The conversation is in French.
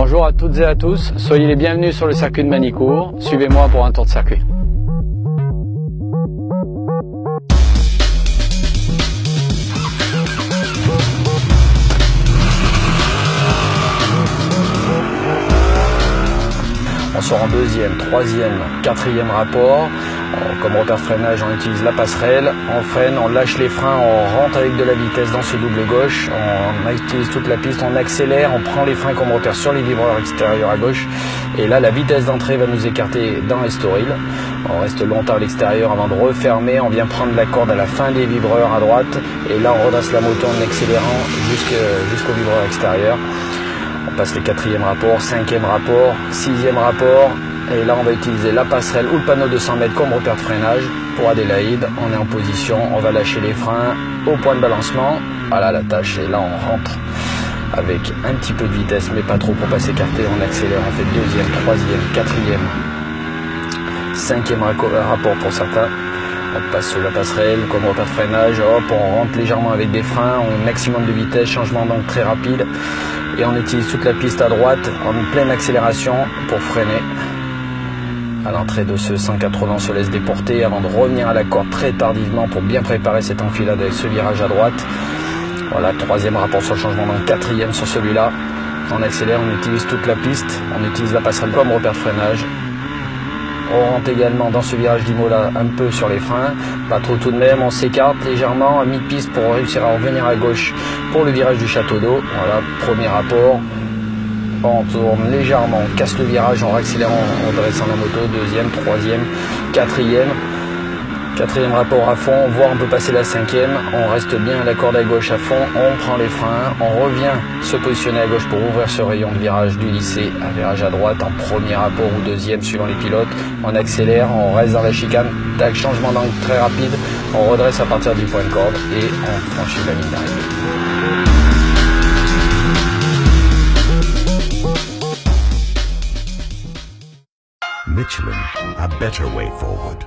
Bonjour à toutes et à tous, soyez les bienvenus sur le circuit de Manicourt. Suivez-moi pour un tour de circuit. On sort en deuxième, troisième, quatrième rapport. Comme repère de freinage, on utilise la passerelle, on freine, on lâche les freins, on rentre avec de la vitesse dans ce double gauche, on utilise toute la piste, on accélère, on prend les freins comme repère sur les vibreurs extérieurs à gauche. Et là, la vitesse d'entrée va nous écarter dans l'Estoril. On reste longtemps à l'extérieur avant de refermer, on vient prendre la corde à la fin des vibreurs à droite. Et là, on redresse la moto en accélérant jusqu'au vibreur extérieur. On passe les quatrième rapport, cinquième rapport, sixième rapport. Et là, on va utiliser la passerelle ou le panneau de 100 mètres comme repère de freinage. Pour Adélaïde, on est en position, on va lâcher les freins au point de balancement. Voilà la tâche. Et là, on rentre avec un petit peu de vitesse, mais pas trop pour pas s'écarter. On accélère, on fait deuxième, troisième, quatrième, cinquième rapport pour certains. On passe sur la passerelle comme repère de freinage. Hop, on rentre légèrement avec des freins, on maximum de vitesse, changement d'angle très rapide. Et on utilise toute la piste à droite en pleine accélération pour freiner. À l'entrée de ce 180, on se laisse déporter avant de revenir à la corde très tardivement pour bien préparer cette enfilade avec ce virage à droite. Voilà, troisième rapport sur le changement d'angle, quatrième sur celui-là. On accélère, on utilise toute la piste, on utilise la passerelle comme repère de freinage. On rentre également dans ce virage d'Imola un peu sur les freins, pas trop tout de même, on s'écarte légèrement à mi-piste pour réussir à revenir à gauche pour le virage du Château d'Eau. Voilà, premier rapport. On tourne légèrement, on casse le virage en réaccélérant, en dressant la moto, deuxième, troisième, quatrième rapport à fond, voire on peut passer la cinquième, on reste bien à la corde à gauche à fond, on prend les freins, on revient se positionner à gauche pour ouvrir ce rayon de virage du lycée, un virage à droite en premier rapport ou deuxième suivant les pilotes, on accélère, on reste dans la chicane, tac, changement d'angle très rapide, on redresse à partir du point de corde et on franchit la ligne d'arrivée. Michelin, a better way forward.